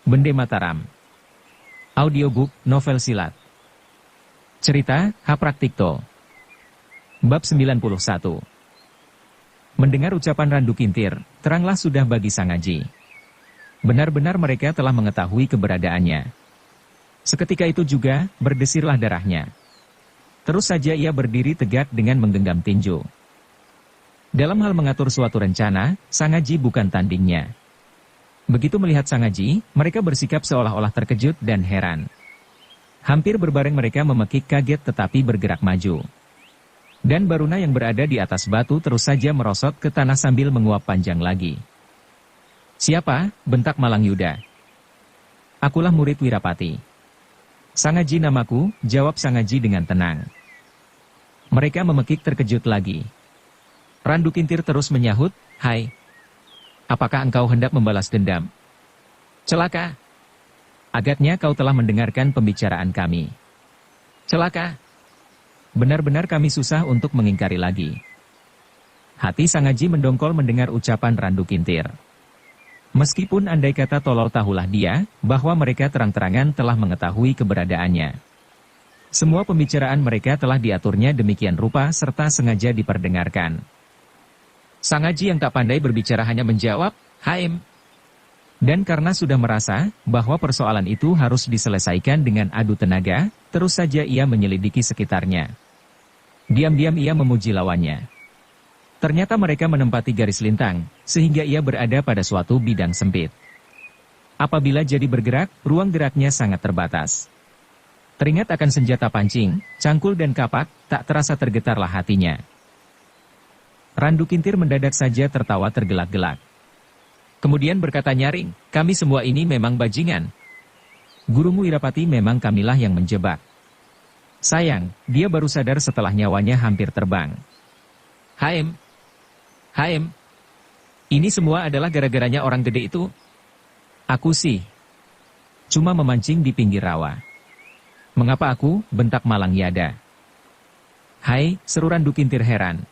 Bende Mataram. Audiobook, novel silat. Cerita, Hapraktikto. Bab 91. Mendengar ucapan Randu Kintir, teranglah sudah bagi Sang Aji. Benar-benar mereka telah mengetahui keberadaannya. Seketika itu juga, berdesirlah darahnya. Terus saja ia berdiri tegak dengan menggenggam tinju. Dalam hal mengatur suatu rencana, Sang Aji bukan tandingnya. Begitu melihat Sang Aji, mereka bersikap seolah-olah terkejut dan heran. Hampir berbareng mereka memekik kaget tetapi bergerak maju. Dan Baruna yang berada di atas batu terus saja merosot ke tanah sambil menguap panjang lagi. "Siapa?" bentak Malangyuda. "Akulah murid Wirapati." "Sang Aji namaku," jawab Sang Aji dengan tenang. Mereka memekik terkejut lagi. Randu Kintir terus menyahut, "Hai. Apakah engkau hendak membalas dendam? Celaka. Agaknya kau telah mendengarkan pembicaraan kami. Celaka. Benar-benar kami susah untuk mengingkari lagi." Hati Sang Aji mendongkol mendengar ucapan Randu Kintir. Meskipun andai kata tolol tahulah dia, bahwa mereka terang-terangan telah mengetahui keberadaannya. Semua pembicaraan mereka telah diaturnya demikian rupa serta sengaja diperdengarkan. Sang Aji yang tak pandai berbicara hanya menjawab, "Haim." Dan karena sudah merasa bahwa persoalan itu harus diselesaikan dengan adu tenaga, terus saja ia menyelidiki sekitarnya. Diam-diam ia memuji lawannya. Ternyata mereka menempati garis lintang, sehingga ia berada pada suatu bidang sempit. Apabila jadi bergerak, ruang geraknya sangat terbatas. Teringat akan senjata pancing, cangkul dan kapak, tak terasa tergetarlah hatinya. Randu Kintir mendadak saja tertawa tergelak-gelak. Kemudian berkata nyaring, "Kami semua ini memang bajingan. Gurumu Wirapati memang kamilah yang menjebak." Sayang, dia baru sadar setelah nyawanya hampir terbang. "Haim, Haim, ini semua adalah gara-garanya orang gede itu. Aku sih cuma memancing di pinggir rawa." "Mengapa aku?" bentak Malangyada. "Hai," seru Randu Kintir heran.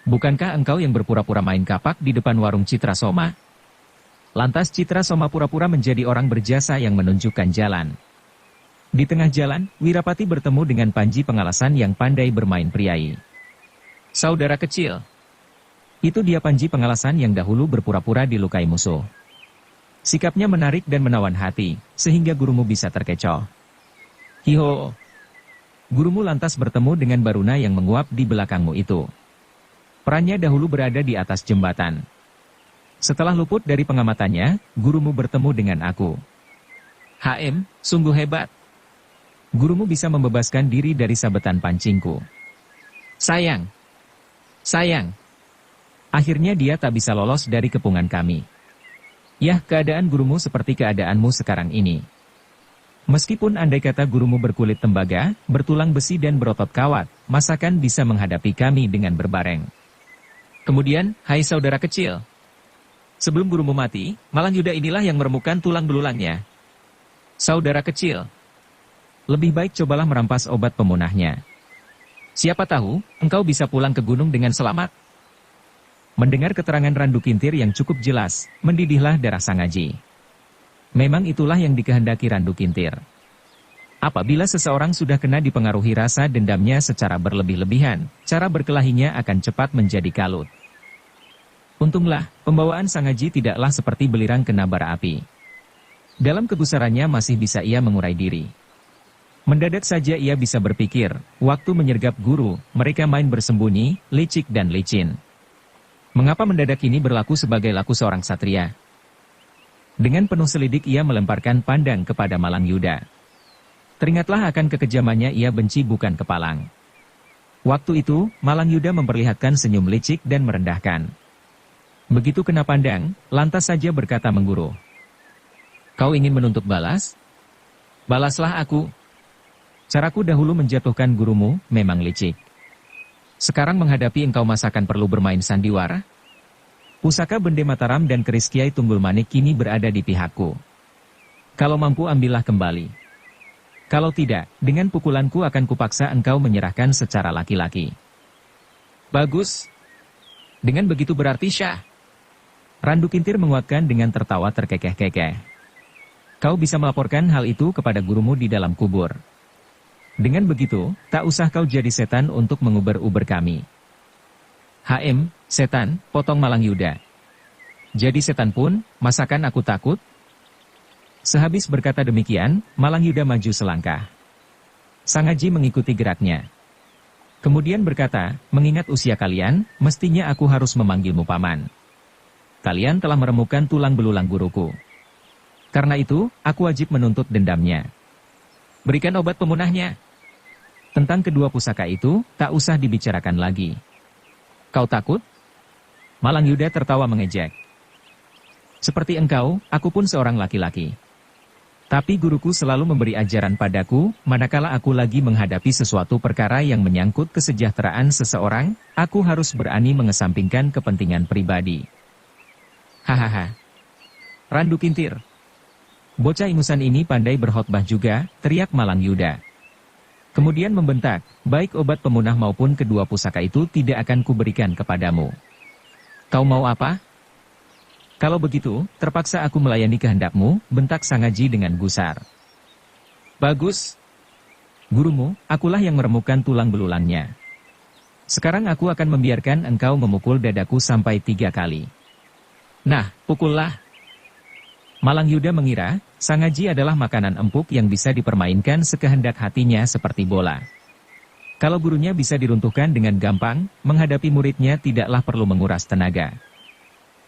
"Bukankah engkau yang berpura-pura main kapak di depan warung Citra Soma?" Lantas Citra Soma pura-pura menjadi orang berjasa yang menunjukkan jalan. Di tengah jalan, Wirapati bertemu dengan Panji Pengalasan yang pandai bermain priai. "Saudara kecil." Itu dia Panji Pengalasan yang dahulu berpura-pura dilukai musuh. Sikapnya menarik dan menawan hati, sehingga gurumu bisa terkecoh. "Hiho." Gurumu lantas bertemu dengan Baruna yang menguap di belakangmu itu. Perannya dahulu berada di atas jembatan. Setelah luput dari pengamatannya, gurumu bertemu dengan aku. "Haim, sungguh hebat. Gurumu bisa membebaskan diri dari sabetan pancingku. Sayang. Akhirnya dia tak bisa lolos dari kepungan kami. Yah, keadaan gurumu seperti keadaanmu sekarang ini. Meskipun andai kata gurumu berkulit tembaga, bertulang besi dan berotot kawat, masakan bisa menghadapi kami dengan berbareng. Kemudian, hai saudara kecil. Sebelum gurumu mati, Malangyuda inilah yang meremukkan tulang belulangnya. Saudara kecil. Lebih baik cobalah merampas obat pemunahnya. Siapa tahu, engkau bisa pulang ke gunung dengan selamat." Mendengar keterangan Randu Kintir yang cukup jelas, mendidihlah darah Sang Aji. Memang itulah yang dikehendaki Randu Kintir. Apabila seseorang sudah kena dipengaruhi rasa dendamnya secara berlebih-lebihan, cara berkelahinya akan cepat menjadi kalut. Untunglah, pembawaan Sang Aji tidaklah seperti beliran kena bara api. Dalam kegusarannya masih bisa ia mengurai diri. Mendadak saja ia bisa berpikir, waktu menyergap guru, mereka main bersembunyi, licik dan licin. Mengapa mendadak ini berlaku sebagai laku seorang satria? Dengan penuh selidik ia melemparkan pandang kepada Malangyuda. Teringatlah akan kekejamannya ia benci bukan kepalang. Waktu itu, Malangyuda memperlihatkan senyum licik dan merendahkan. Begitu kena pandang, lantas saja berkata mengguru. "Kau ingin menuntut balas? Balaslah aku. Caraku dahulu menjatuhkan gurumu, memang licik. Sekarang menghadapi engkau masakan perlu bermain sandiwara? Pusaka Bende Mataram dan keris Kiai Tunggul Manik kini berada di pihakku. Kalau mampu ambillah kembali. Kalau tidak, dengan pukulanku akan kupaksa engkau menyerahkan secara laki-laki." "Bagus. Dengan begitu berarti Syah." Randu Kintir menguatkan dengan tertawa terkekeh-kekeh. Kau bisa melaporkan hal itu kepada gurumu di dalam kubur. Dengan begitu, tak usah kau jadi setan untuk menguber-uber kami. Setan, potong Malang Yuda. Jadi setan pun, masakan aku takut? Sehabis berkata demikian, Malang Yuda maju selangkah. Sang Haji mengikuti geraknya. Kemudian berkata, mengingat usia kalian, mestinya aku harus memanggilmu paman. Kalian telah meremukkan tulang belulang guruku. Karena itu, aku wajib menuntut dendamnya. Berikan obat pemunahnya. Tentang kedua pusaka itu, tak usah dibicarakan lagi. Kau takut? Malang Yuda tertawa mengejek. Seperti engkau, aku pun seorang laki-laki. Tapi guruku selalu memberi ajaran padaku, manakala aku lagi menghadapi sesuatu perkara yang menyangkut kesejahteraan seseorang, aku harus berani mengesampingkan kepentingan pribadi. Hahaha. Randu Kintir. Bocah ingusan ini pandai berkhotbah juga, teriak Malang Yuda. Kemudian membentak, baik obat pemunah maupun kedua pusaka itu tidak akan kuberikan kepadamu. Kau mau apa? Kalau begitu, terpaksa aku melayani kehendakmu, bentak Sang Haji dengan gusar. Bagus. Gurumu, akulah yang meremukkan tulang belulangnya. Sekarang aku akan membiarkan engkau memukul dadaku sampai 3 kali. Nah, pukullah. Malang Yuda mengira, Sang Haji adalah makanan empuk yang bisa dipermainkan sekehendak hatinya seperti bola. Kalau gurunya bisa diruntuhkan dengan gampang, menghadapi muridnya tidaklah perlu menguras tenaga.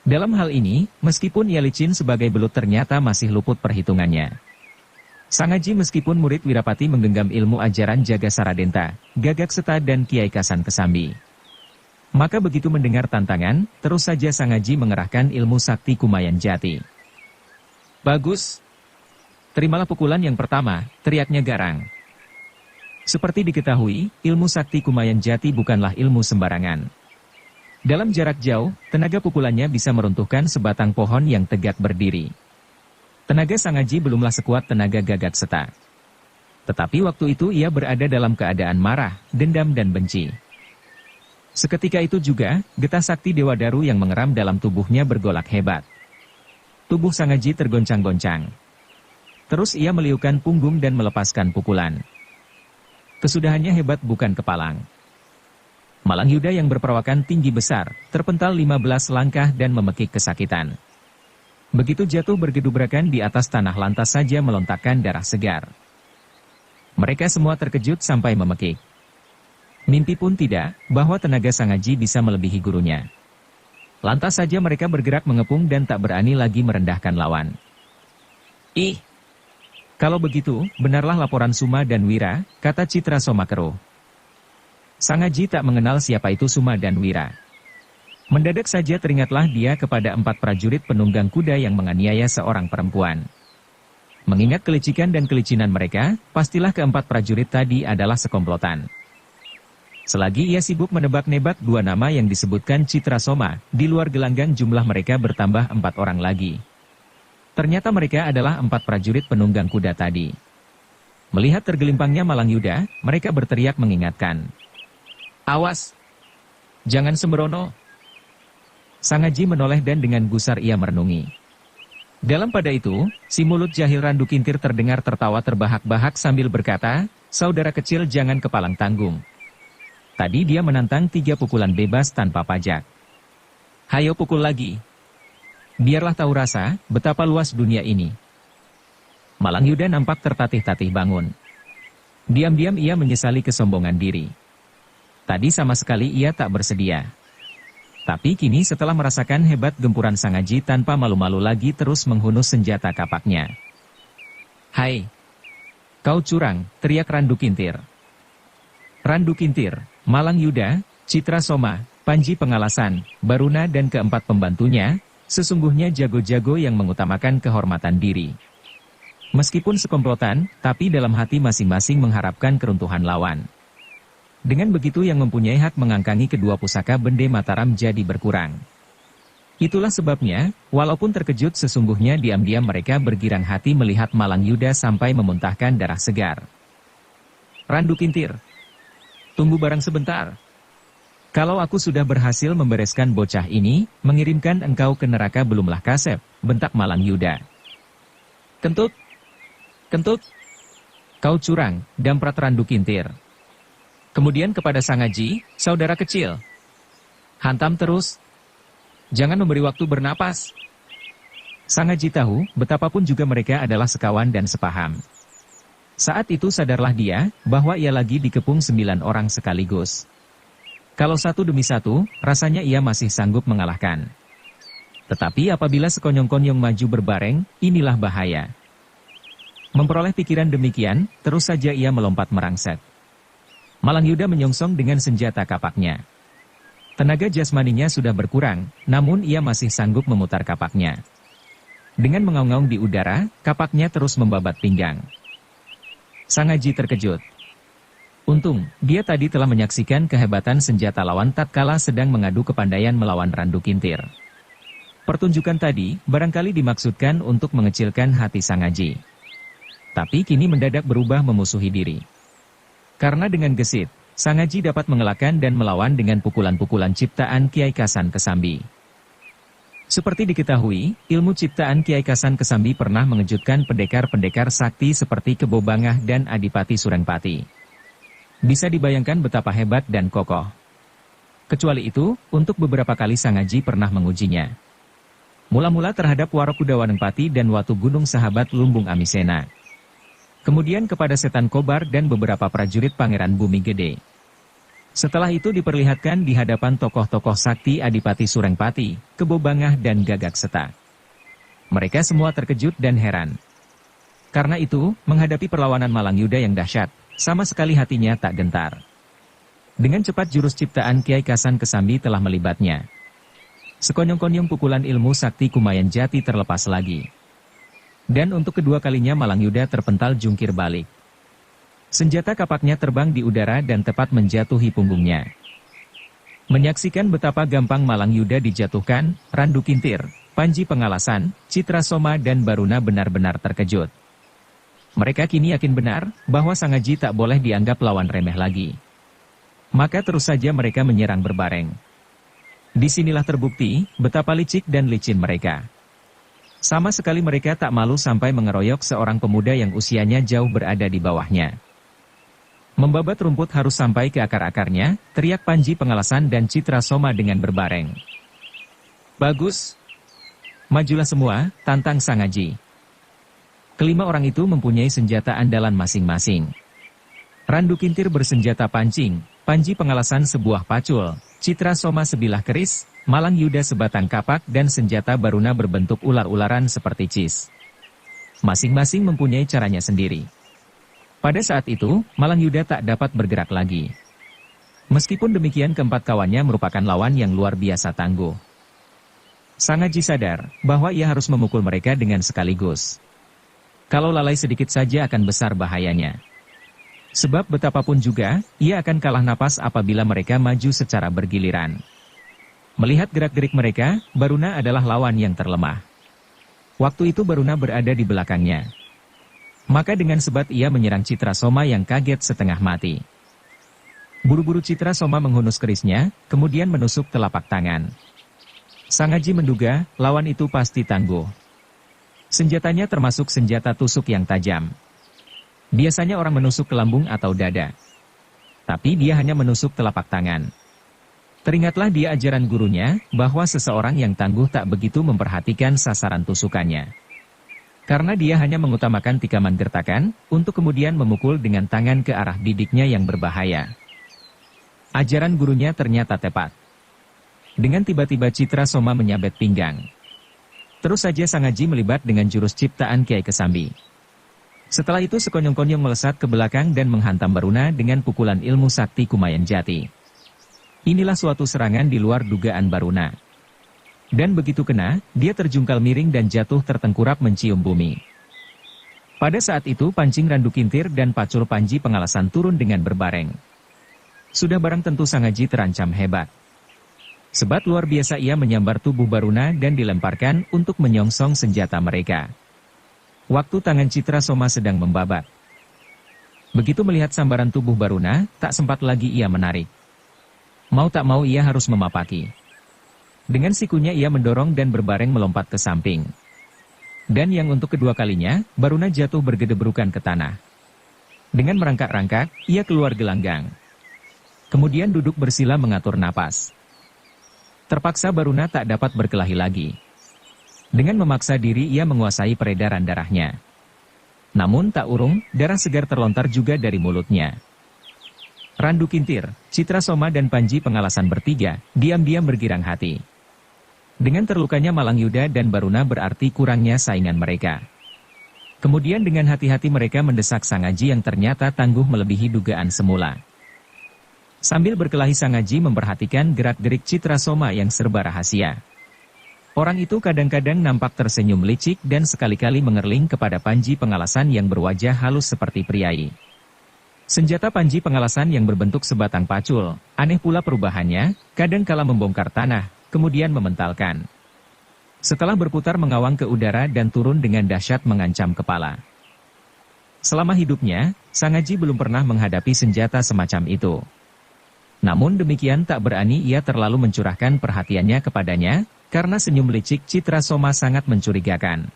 Dalam hal ini, meskipun ia licin sebagai belut ternyata masih luput perhitungannya. Sang Haji meskipun murid Wirapati menggenggam ilmu ajaran Jaga Saradenta, Gagak Seta dan Kiai Kasan Kesambi. Maka begitu mendengar tantangan, terus saja Sang Haji mengerahkan ilmu sakti Kumayan Jati. Bagus. Terimalah pukulan yang pertama, teriaknya garang. Seperti diketahui, ilmu sakti Kumayan Jati bukanlah ilmu sembarangan. Dalam jarak jauh, tenaga pukulannya bisa meruntuhkan sebatang pohon yang tegak berdiri. Tenaga Sang Haji belumlah sekuat tenaga Gagak Seta. Tetapi waktu itu ia berada dalam keadaan marah, dendam dan benci. Seketika itu juga, getah sakti Dewa Daru yang mengeram dalam tubuhnya bergolak hebat. Tubuh Sang Haji tergoncang-goncang. Terus ia meliukan punggung dan melepaskan pukulan. Kesudahannya hebat bukan kepalang. Malang Yuda yang berperawakan tinggi besar, terpental 15 langkah dan memekik kesakitan. Begitu jatuh bergedubrakan di atas tanah lantas saja melontakkan darah segar. Mereka semua terkejut sampai memekik. Mimpi pun tidak, bahwa tenaga Sang Haji bisa melebihi gurunya. Lantas saja mereka bergerak mengepung dan tak berani lagi merendahkan lawan. Ih! Kalau begitu, benarlah laporan Suma dan Wira, kata Citra Somakero. Sang Haji tak mengenal siapa itu Suma dan Wira. Mendadak saja teringatlah dia kepada 4 prajurit penunggang kuda yang menganiaya seorang perempuan. Mengingat kelicikan dan kelicinan mereka, pastilah keempat prajurit tadi adalah sekomplotan. Selagi ia sibuk menebak-nebak 2 nama yang disebutkan Citra Soma, di luar gelanggang jumlah mereka bertambah 4 orang lagi. Ternyata mereka adalah 4 prajurit penunggang kuda tadi. Melihat tergelimpangnya Malang Yuda, mereka berteriak mengingatkan. Awas! Jangan sembrono! Sang Haji menoleh dan dengan gusar ia merenungi. Dalam pada itu, si mulut jahil Randu Kintir terdengar tertawa terbahak-bahak sambil berkata, saudara kecil jangan kepalang tanggung. Tadi dia menantang 3 pukulan bebas tanpa pajak. Hayo pukul lagi. Biarlah tahu rasa, betapa luas dunia ini. Malang Yuda nampak tertatih-tatih bangun. Diam-diam ia menyesali kesombongan diri. Tadi sama sekali ia tak bersedia. Tapi kini setelah merasakan hebat gempuran Sang Haji tanpa malu-malu lagi terus menghunus senjata kapaknya. Hai! Kau curang, teriak Randu Kintir. Randu Kintir, Malang Yuda, Citra Soma, Panji Pengalasan, Baruna dan keempat pembantunya, sesungguhnya jago-jago yang mengutamakan kehormatan diri. Meskipun sekomplotan, tapi dalam hati masing-masing mengharapkan keruntuhan lawan. Dengan begitu yang mempunyai hak mengangkangi kedua pusaka Bende Mataram jadi berkurang. Itulah sebabnya, walaupun terkejut sesungguhnya diam-diam mereka bergirang hati melihat Malang Yuda sampai memuntahkan darah segar. Randu Kintir, tunggu barang sebentar. Kalau aku sudah berhasil membereskan bocah ini, mengirimkan engkau ke neraka belumlah kasep, bentak Malang Yuda. Kentut! Kentut! Kau curang, damprat Randu Kintir. Kemudian kepada Sangaji, saudara kecil. Hantam terus. Jangan memberi waktu bernapas. Sangaji tahu, betapapun juga mereka adalah sekawan dan sepaham. Saat itu sadarlah dia, bahwa ia lagi dikepung 9 orang sekaligus. Kalau satu demi satu, rasanya ia masih sanggup mengalahkan. Tetapi apabila sekonyong-konyong maju berbareng, inilah bahaya. Memperoleh pikiran demikian, terus saja ia melompat merangsek. Malangyuda menyongsong dengan senjata kapaknya. Tenaga jasmaninya sudah berkurang, namun ia masih sanggup memutar kapaknya. Dengan mengaung-ngaung di udara, kapaknya terus membabat pinggang. Sangaji terkejut. Untung, dia tadi telah menyaksikan kehebatan senjata lawan tatkala sedang mengadu kepandaian melawan Randu Kintir. Pertunjukan tadi, barangkali dimaksudkan untuk mengecilkan hati Sangaji. Tapi kini mendadak berubah memusuhi diri. Karena dengan gesit, Sangaji dapat mengelakkan dan melawan dengan pukulan-pukulan ciptaan Kiai Kasan Kesambi. Seperti diketahui, ilmu ciptaan Kiai Kasan Kesambi pernah mengejutkan pendekar-pendekar sakti seperti Kebo Bangah dan Adipati Surengpati. Bisa dibayangkan betapa hebat dan kokoh. Kecuali itu, untuk beberapa kali Sangaji pernah mengujinya. Mula-mula terhadap Warokudawanengpati dan Watu Gunung Sahabat Lumbung Amisena. Kemudian kepada Setan Kobar dan beberapa prajurit Pangeran Bumi Gede. Setelah itu diperlihatkan di hadapan tokoh-tokoh sakti Adipati Surengpati, Kebo Bangah dan Gagak Seta. Mereka semua terkejut dan heran. Karena itu, menghadapi perlawanan Malangyuda yang dahsyat, sama sekali hatinya tak gentar. Dengan cepat jurus ciptaan Kiai Kasan Kesambi telah melibatnya. Sekonyong-konyong pukulan ilmu sakti Kumayan Jati terlepas lagi. Dan untuk kedua kalinya Malangyuda terpental jungkir balik. Senjata kapaknya terbang di udara dan tepat menjatuhi punggungnya. Menyaksikan betapa gampang Malangyuda dijatuhkan, Randu Kintir, Panji Pengalasan, Citra Soma dan Baruna benar-benar terkejut. Mereka kini yakin benar, bahwa Sangaji tak boleh dianggap lawan remeh lagi. Maka terus saja mereka menyerang berbareng. Disinilah terbukti, betapa licik dan licin mereka. Sama sekali mereka tak malu sampai mengeroyok seorang pemuda yang usianya jauh berada di bawahnya. Membabat rumput harus sampai ke akar-akarnya, teriak Panji Pengalasan dan Citra Soma dengan berbareng. Bagus. Majulah semua, tantang Sangaji. Kelima orang itu mempunyai senjata andalan masing-masing. Randu Kintir bersenjata pancing, Panji Pengalasan sebuah pacul, Citra Soma sebilah keris, Malangyuda sebatang kapak dan senjata Baruna berbentuk ular-ularan seperti cis. Masing-masing mempunyai caranya sendiri. Pada saat itu, Malangyuda tak dapat bergerak lagi. Meskipun demikian keempat kawannya merupakan lawan yang luar biasa tangguh. Sangaji sadar, bahwa ia harus memukul mereka dengan sekaligus. Kalau lalai sedikit saja akan besar bahayanya. Sebab betapapun juga, ia akan kalah napas apabila mereka maju secara bergiliran. Melihat gerak-gerik mereka, Baruna adalah lawan yang terlemah. Waktu itu Baruna berada di belakangnya. Maka dengan sebat ia menyerang Citra Soma yang kaget setengah mati. Buru-buru Citra Soma menghunus kerisnya, kemudian menusuk telapak tangan. Sangaji menduga, lawan itu pasti tangguh. Senjatanya termasuk senjata tusuk yang tajam. Biasanya orang menusuk ke lambung atau dada. Tapi dia hanya menusuk telapak tangan. Teringatlah dia ajaran gurunya, bahwa seseorang yang tangguh tak begitu memperhatikan sasaran tusukannya. Karena dia hanya mengutamakan tikaman gertakan, untuk kemudian memukul dengan tangan ke arah bidiknya yang berbahaya. Ajaran gurunya ternyata tepat. Dengan tiba-tiba Citra Soma menyabet pinggang. Terus saja Sangaji melibat dengan jurus ciptaan Kiai Kesambi. Setelah itu sekonyong-konyong melesat ke belakang dan menghantam Baruna dengan pukulan ilmu sakti Kumayan Jati. Inilah suatu serangan di luar dugaan Baruna. Dan begitu kena, dia terjungkal miring dan jatuh tertengkurap mencium bumi. Pada saat itu pancing Randu Kintir dan pacul Panji Pengalasan turun dengan berbareng. Sudah barang tentu Sangaji terancam hebat. Sebat luar biasa ia menyambar tubuh Baruna dan dilemparkan untuk menyongsong senjata mereka. Waktu tangan Citra Soma sedang membabat. Begitu melihat sambaran tubuh Baruna, tak sempat lagi ia menarik. Mau tak mau ia harus memapaki. Dengan sikunya ia mendorong dan berbareng melompat ke samping. Dan yang untuk kedua kalinya, Baruna jatuh bergedebrukan ke tanah. Dengan merangkak-rangkak, ia keluar gelanggang. Kemudian duduk bersila mengatur napas. Terpaksa Baruna tak dapat berkelahi lagi. Dengan memaksa diri ia menguasai peredaran darahnya. Namun tak urung, darah segar terlontar juga dari mulutnya. Randu Kintir, Citra Soma dan Panji Pengalasan bertiga, diam-diam bergirang hati. Dengan terlukanya Malang Yuda dan Baruna berarti kurangnya saingan mereka. Kemudian dengan hati-hati mereka mendesak Sang Aji yang ternyata tangguh melebihi dugaan semula. Sambil berkelahi Sang Aji memperhatikan gerak-gerik Citra Soma yang serba rahasia. Orang itu kadang-kadang nampak tersenyum licik dan sekali-kali mengerling kepada Panji Pengalasan yang berwajah halus seperti priai. Senjata Panji Pengalasan yang berbentuk sebatang pacul, aneh pula perubahannya, kadang kala membongkar tanah, kemudian mementalkan. Setelah berputar mengawang ke udara dan turun dengan dahsyat mengancam kepala. Selama hidupnya, Sang Aji belum pernah menghadapi senjata semacam itu. Namun demikian tak berani ia terlalu mencurahkan perhatiannya kepadanya, karena senyum licik Citra Soma sangat mencurigakan.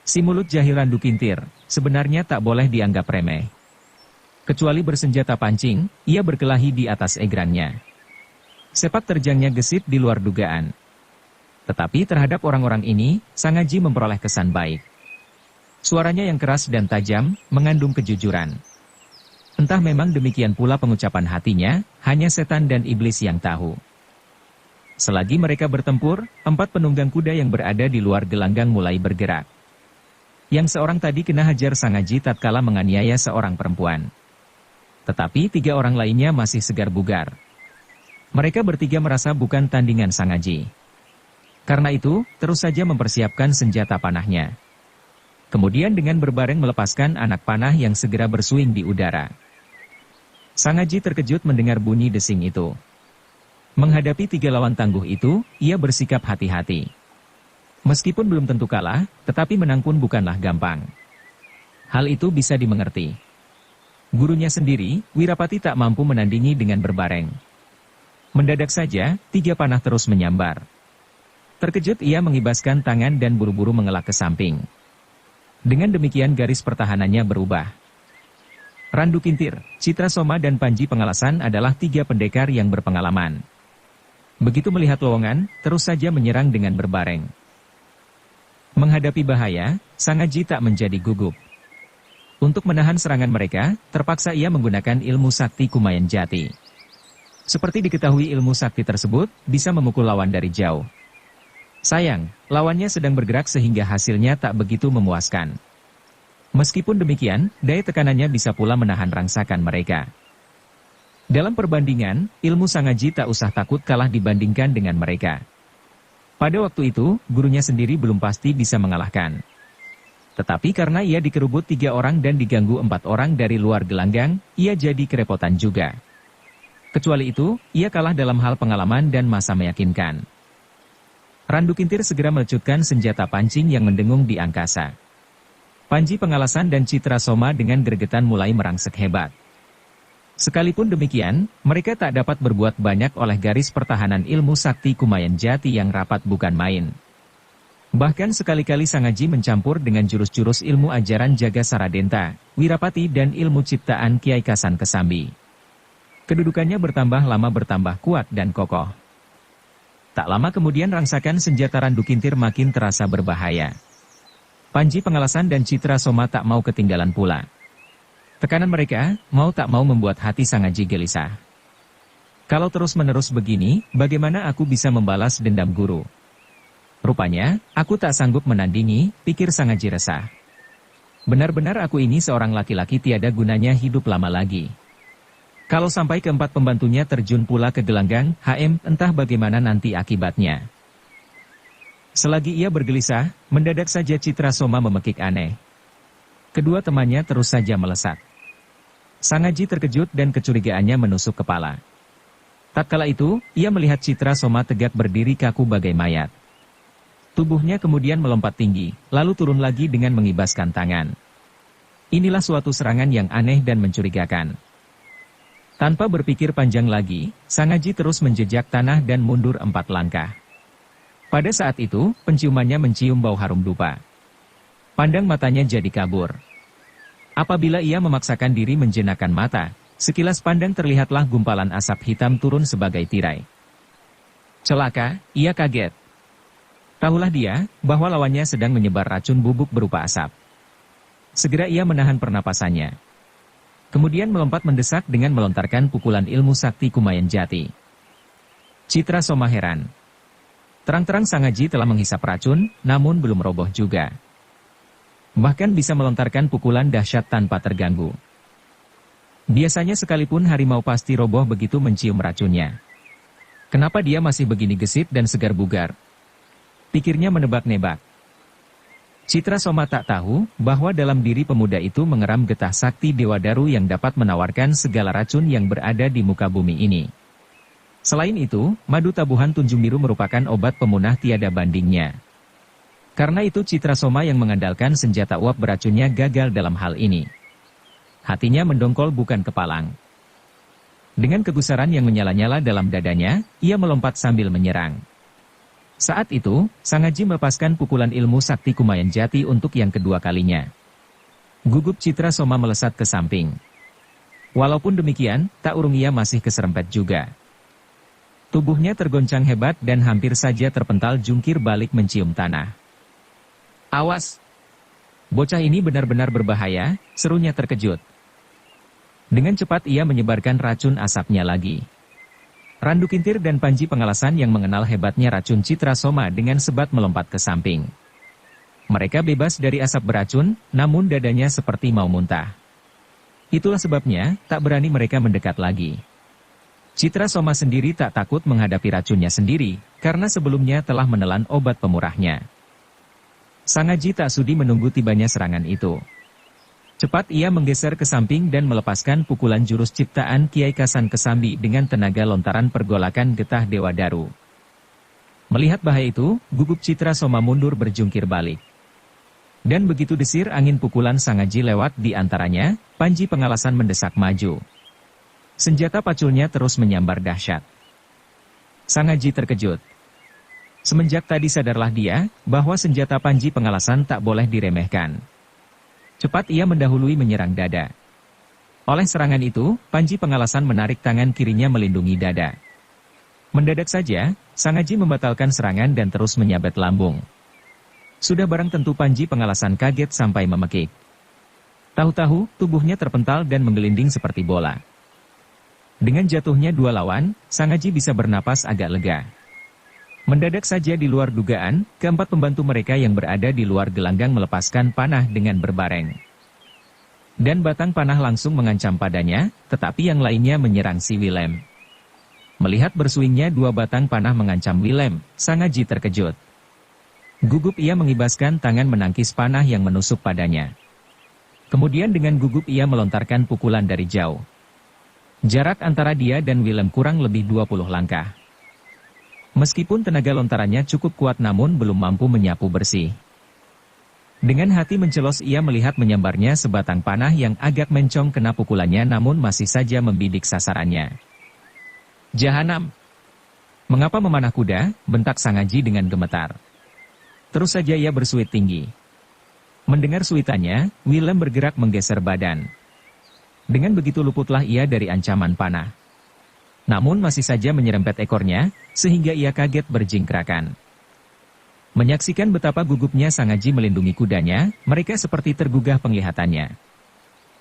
Si mulut jahil Randu Kintir, sebenarnya tak boleh dianggap remeh. Kecuali bersenjata pancing, ia berkelahi di atas egrannya. Sepak terjangnya gesit di luar dugaan. Tetapi terhadap orang-orang ini, Sang Aji memperoleh kesan baik. Suaranya yang keras dan tajam, mengandung kejujuran. Entah memang demikian pula pengucapan hatinya, hanya setan dan iblis yang tahu. Selagi mereka bertempur, 4 penunggang kuda yang berada di luar gelanggang mulai bergerak. Yang seorang tadi kena hajar Sang Aji tatkala menganiaya seorang perempuan. Tetapi 3 orang lainnya masih segar bugar. Mereka bertiga merasa bukan tandingan Sang Aji. Karena itu, terus saja mempersiapkan senjata panahnya. Kemudian dengan berbareng melepaskan anak panah yang segera bersuing di udara. Sang Aji terkejut mendengar bunyi desing itu. Menghadapi 3 lawan tangguh itu, ia bersikap hati-hati. Meskipun belum tentu kalah, tetapi menang pun bukanlah gampang. Hal itu bisa dimengerti. Gurunya sendiri, Wirapati tak mampu menandingi dengan berbareng. Mendadak saja, 3 panah terus menyambar. Terkejut ia mengibaskan tangan dan buru-buru mengelak ke samping. Dengan demikian garis pertahanannya berubah. Randu Kintir, Citra Soma dan Panji Pengalasan adalah 3 pendekar yang berpengalaman. Begitu melihat lowongan, terus saja menyerang dengan berbareng. Menghadapi bahaya, Sang Aji tak menjadi gugup. Untuk menahan serangan mereka, terpaksa ia menggunakan ilmu sakti Kumayan Jati. Seperti diketahui ilmu sakti tersebut, bisa memukul lawan dari jauh. Sayang, lawannya sedang bergerak sehingga hasilnya tak begitu memuaskan. Meskipun demikian, daya tekanannya bisa pula menahan rangsakan mereka. Dalam perbandingan, ilmu Sang Aji tak usah takut kalah dibandingkan dengan mereka. Pada waktu itu, gurunya sendiri belum pasti bisa mengalahkan. Tetapi karena ia dikerubut 3 orang dan diganggu 4 orang dari luar gelanggang, ia jadi kerepotan juga. Kecuali itu, ia kalah dalam hal pengalaman dan masa meyakinkan. Randu Kintir segera melecutkan senjata pancing yang mendengung di angkasa. Panji Pengalasan dan Citra Soma dengan gregetan mulai merangsek hebat. Sekalipun demikian, mereka tak dapat berbuat banyak oleh garis pertahanan ilmu sakti Kumayan Jati yang rapat bukan main. Bahkan sekali-kali Sang Aji mencampur dengan jurus-jurus ilmu ajaran Jaga Saradenta, Wirapati dan ilmu ciptaan Kiai Kasan Kesambi. Kedudukannya bertambah lama bertambah kuat dan kokoh. Tak lama kemudian rangsakan senjata Randu Kintir makin terasa berbahaya. Panji Pengalasan dan Citra Soma tak mau ketinggalan pula. Tekanan mereka, mau tak mau membuat hati Sang Aji gelisah. Kalau terus-menerus begini, bagaimana aku bisa membalas dendam guru? Rupanya, aku tak sanggup menandingi, pikir Sang Aji resah. Benar-benar aku ini seorang laki-laki tiada gunanya hidup lama lagi. Kalau sampai 4 pembantunya terjun pula ke gelanggang, entah bagaimana nanti akibatnya. Selagi ia bergelisah, mendadak saja Citra Soma memekik aneh. Kedua temannya terus saja melesat. Sang Aji terkejut dan kecurigaannya menusuk kepala. Tatkala itu, ia melihat Citra Soma tegak berdiri kaku bagai mayat. Tubuhnya kemudian melompat tinggi, lalu turun lagi dengan mengibaskan tangan. Inilah suatu serangan yang aneh dan mencurigakan. Tanpa berpikir panjang lagi, Sang Aji terus menjejak tanah dan mundur 4 langkah. Pada saat itu, penciumannya mencium bau harum dupa. Pandang matanya jadi kabur. Apabila ia memaksakan diri menjenakkan mata, sekilas pandang terlihatlah gumpalan asap hitam turun sebagai tirai. Celaka, ia kaget. Tahulah dia, bahwa lawannya sedang menyebar racun bubuk berupa asap. Segera ia menahan pernapasannya. Kemudian melompat mendesak dengan melontarkan pukulan ilmu sakti Kumayan Jati. Citra Soma heran. Terang-terang Sangaji telah menghisap racun, namun belum roboh juga. Bahkan bisa melontarkan pukulan dahsyat tanpa terganggu. Biasanya sekalipun harimau pasti roboh begitu mencium racunnya. Kenapa dia masih begini gesit dan segar bugar? Pikirnya menebak-nebak. Citra Soma tak tahu bahwa dalam diri pemuda itu mengeram getah sakti Dewa Daru yang dapat menawarkan segala racun yang berada di muka bumi ini. Selain itu, madu tabuhan Tunjung Biru merupakan obat pemunah tiada bandingnya. Karena itu Citra Soma yang mengandalkan senjata uap beracunnya gagal dalam hal ini. Hatinya mendongkol bukan kepalang. Dengan kegusaran yang menyala-nyala dalam dadanya, ia melompat sambil menyerang. Saat itu, Sangaji melepaskan pukulan ilmu sakti Kumayan Jati untuk yang kedua kalinya. Gugup Citra Soma melesat ke samping. Walaupun demikian, tak urung ia masih keserempet juga. Tubuhnya tergoncang hebat dan hampir saja terpental jungkir balik mencium tanah. Awas! Bocah ini benar-benar berbahaya, serunya terkejut. Dengan cepat ia menyebarkan racun asapnya lagi. Randu Kintir dan Panji Pengalasan yang mengenal hebatnya racun Citra Soma dengan sebat melompat ke samping. Mereka bebas dari asap beracun, namun dadanya seperti mau muntah. Itulah sebabnya, tak berani mereka mendekat lagi. Citra Soma sendiri tak takut menghadapi racunnya sendiri, karena sebelumnya telah menelan obat pemurahnya. Sangaji tak sudi menunggu tibanya serangan itu. Cepat ia menggeser ke samping dan melepaskan pukulan jurus ciptaan Kiai Kasan Kesambi dengan tenaga lontaran pergolakan getah Dewa Daru. Melihat bahaya itu, gugup Citra Soma mundur berjungkir balik. Dan begitu desir angin pukulan Sangaji lewat di antaranya, Panji Pengalasan mendesak maju. Senjata paculnya terus menyambar dahsyat. Sangaji terkejut. Semenjak tadi sadarlah dia, bahwa senjata Panji Pengalasan tak boleh diremehkan. Cepat ia mendahului menyerang dada. Oleh serangan itu, Panji Pengalasan menarik tangan kirinya melindungi dada. Mendadak saja, Sangaji membatalkan serangan dan terus menyabet lambung. Sudah barang tentu Panji Pengalasan kaget sampai memekik. Tahu-tahu, tubuhnya terpental dan menggelinding seperti bola. Dengan jatuhnya dua lawan, Sangaji bisa bernapas agak lega. Mendadak saja di luar dugaan, keempat pembantu mereka yang berada di luar gelanggang melepaskan panah dengan berbareng. Dan batang panah langsung mengancam padanya, tetapi yang lainnya menyerang si Willem. Melihat bersuingnya dua batang panah mengancam Willem, Sangaji terkejut. Gugup ia mengibaskan tangan menangkis panah yang menusuk padanya. Kemudian dengan gugup ia melontarkan pukulan dari jauh. Jarak antara dia dan Willem kurang lebih 20 langkah. Meskipun tenaga lontarannya cukup kuat namun belum mampu menyapu bersih. Dengan hati mencelos ia melihat menyambarnya sebatang panah yang agak mencong kena pukulannya namun masih saja membidik sasarannya. Jahanam! Mengapa memanah kuda? Bentak Sangaji dengan gemetar. Terus saja ia bersuit tinggi. Mendengar suitannya, Willem bergerak menggeser badan. Dengan begitu luputlah ia dari ancaman panah. Namun masih saja menyerempet ekornya, sehingga ia kaget berjingkrakan. Menyaksikan betapa gugupnya Sangaji melindungi kudanya, mereka seperti tergugah penglihatannya.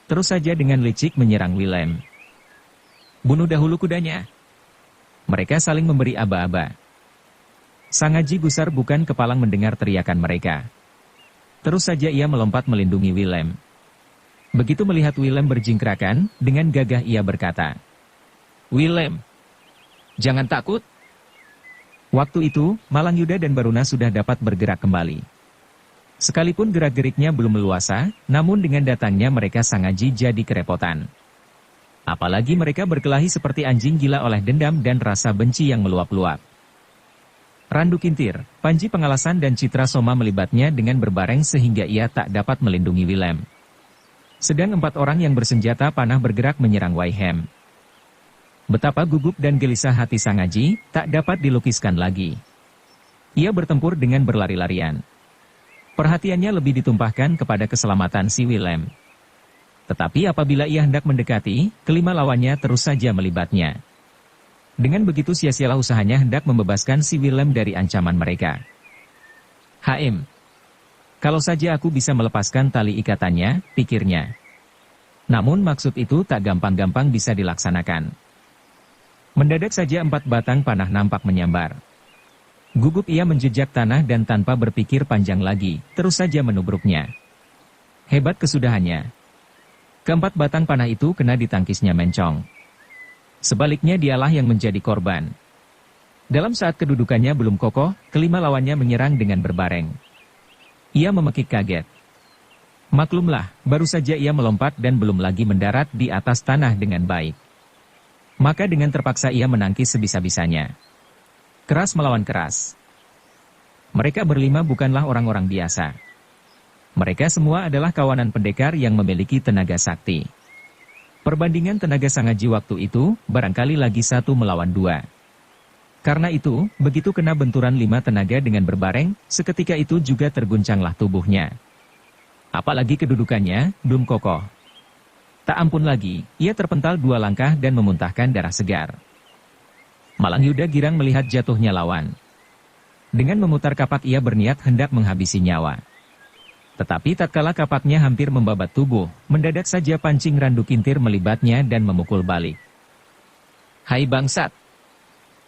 Terus saja dengan licik menyerang Willem. Bunuh dahulu kudanya. Mereka saling memberi aba-aba. Sangaji gusar bukan kepalang mendengar teriakan mereka. Terus saja ia melompat melindungi Willem. Begitu melihat Willem berjingkrakan, dengan gagah ia berkata, Willem, jangan takut. Waktu itu, Malang Yuda dan Baruna sudah dapat bergerak kembali. Sekalipun gerak-geriknya belum leluasa, namun dengan datangnya mereka Sangaji jadi kerepotan. Apalagi mereka berkelahi seperti anjing gila oleh dendam dan rasa benci yang meluap-luap. Randu Kintir, Panji Pengalasan dan Citra Soma melibatnya dengan berbareng sehingga ia tak dapat melindungi Willem. Sedang 4 orang yang bersenjata panah bergerak menyerang Waihem. Betapa gugup dan gelisah hati Sangaji, tak dapat dilukiskan lagi. Ia bertempur dengan berlari-larian. Perhatiannya lebih ditumpahkan kepada keselamatan si Willem. Tetapi apabila ia hendak mendekati, kelima lawannya terus saja melibatnya. Dengan begitu sia-sialah usahanya hendak membebaskan si Willem dari ancaman mereka. Kalau saja aku bisa melepaskan tali ikatannya, pikirnya. Namun maksud itu tak gampang-gampang bisa dilaksanakan. Mendadak saja 4 batang panah nampak menyambar. Gugup ia menjejak tanah dan tanpa berpikir panjang lagi, terus saja menubruknya. Hebat kesudahannya. Keempat batang panah itu kena ditangkisnya Mencong. Sebaliknya dialah yang menjadi korban. Dalam saat kedudukannya belum kokoh, kelima lawannya menyerang dengan berbareng. Ia memekik kaget. Maklumlah, baru saja ia melompat dan belum lagi mendarat di atas tanah dengan baik. Maka dengan terpaksa ia menangkis sebisa-bisanya. Keras melawan keras. Mereka berlima bukanlah orang-orang biasa. Mereka semua adalah kawanan pendekar yang memiliki tenaga sakti. Perbandingan tenaga Sangaji waktu itu, barangkali lagi 1 melawan 2. Karena itu, begitu kena benturan 5 tenaga dengan berbareng, seketika itu juga terguncanglah tubuhnya. Apalagi kedudukannya, belum kokoh. Tak ampun lagi, ia terpental 2 langkah dan memuntahkan darah segar. Malangyuda girang melihat jatuhnya lawan. Dengan memutar kapak ia berniat hendak menghabisi nyawa. Tetapi tatkala kapaknya hampir membabat tubuh, mendadak saja pancing Randu Kintir melibatnya dan memukul balik. "Hai bangsat!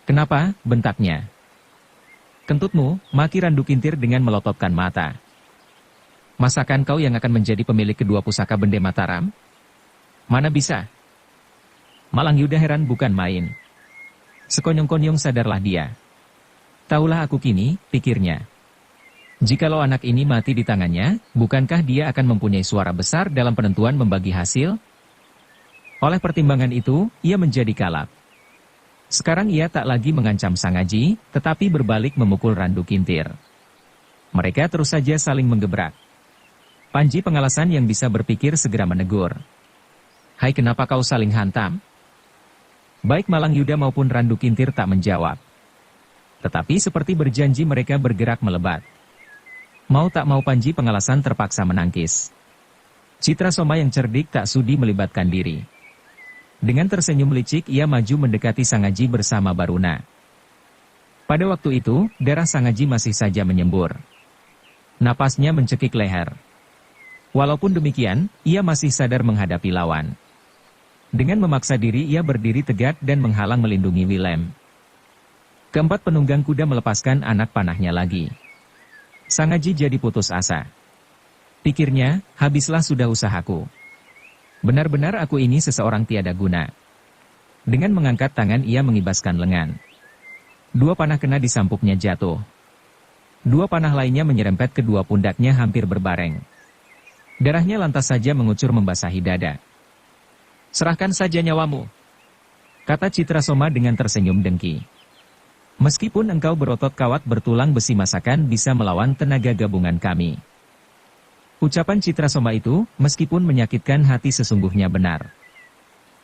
Kenapa?" bentaknya. "Kentutmu," maki Randu Kintir dengan melototkan mata. "Masakan kau yang akan menjadi pemilik kedua pusaka Bende Mataram? Mana bisa?" Malangyuda heran bukan main. Sekonyong-konyong sadarlah dia. Taulah aku kini, pikirnya. Jikalau anak ini mati di tangannya, bukankah dia akan mempunyai suara besar dalam penentuan membagi hasil? Oleh pertimbangan itu, ia menjadi kalap. Sekarang ia tak lagi mengancam Sangaji, tetapi berbalik memukul Randu Kintir. Mereka terus saja saling menggebrak. Panji Pengalasan yang bisa berpikir segera menegur. "Hai, kenapa kau saling hantam?" Baik Malangyuda maupun Randu Kintir tak menjawab. Tetapi seperti berjanji mereka bergerak melebat. Mau tak mau Panji Pengalasan terpaksa menangkis. Citra Soma yang cerdik tak sudi melibatkan diri. Dengan tersenyum licik ia maju mendekati Sangaji bersama Baruna. Pada waktu itu, darah Sangaji masih saja menyembur. Napasnya mencekik leher. Walaupun demikian, ia masih sadar menghadapi lawan. Dengan memaksa diri ia berdiri tegak dan menghalang melindungi Willem. Keempat penunggang kuda melepaskan anak panahnya lagi. Sangaji jadi putus asa. Pikirnya, habislah sudah usahaku. Benar-benar aku ini seseorang tiada guna. Dengan mengangkat tangan ia mengibaskan lengan. 2 panah kena di sampuknya jatuh. 2 panah lainnya menyerempet kedua pundaknya hampir berbareng. Darahnya lantas saja mengucur membasahi dada. "Serahkan saja nyawamu," kata Citra Soma dengan tersenyum dengki. "Meskipun engkau berotot kawat bertulang besi masakan bisa melawan tenaga gabungan kami." Ucapan Citra Soma itu, meskipun menyakitkan hati sesungguhnya benar.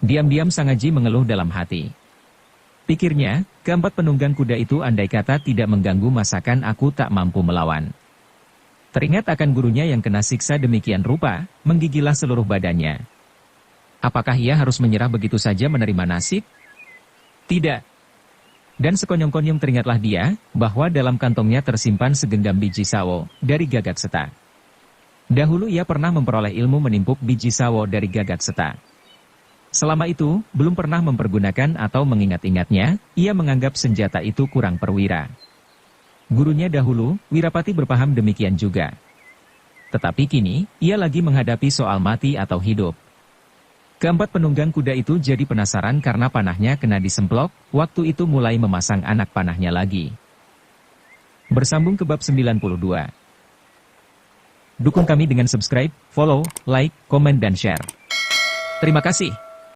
Diam-diam Sangaji mengeluh dalam hati. Pikirnya, keempat penunggang kuda itu andai kata tidak mengganggu masakan aku tak mampu melawan. Teringat akan gurunya yang kena siksa demikian rupa, menggigilah seluruh badannya. Apakah ia harus menyerah begitu saja menerima nasib? Tidak. Dan sekonyong-konyong teringatlah dia, bahwa dalam kantongnya tersimpan segenggam biji sawo, dari Gagak Seta. Dahulu ia pernah memperoleh ilmu menimpuk biji sawo dari Gagak Seta. Selama itu, belum pernah mempergunakan atau mengingat-ingatnya, ia menganggap senjata itu kurang perwira. Gurunya dahulu, Wirapati berpaham demikian juga. Tetapi kini, ia lagi menghadapi soal mati atau hidup. Keempat penunggang kuda itu jadi penasaran karena panahnya kena disemplok, waktu itu mulai memasang anak panahnya lagi. Bersambung ke bab 92. Dukung kami dengan subscribe, follow, like, komen dan share. Terima kasih.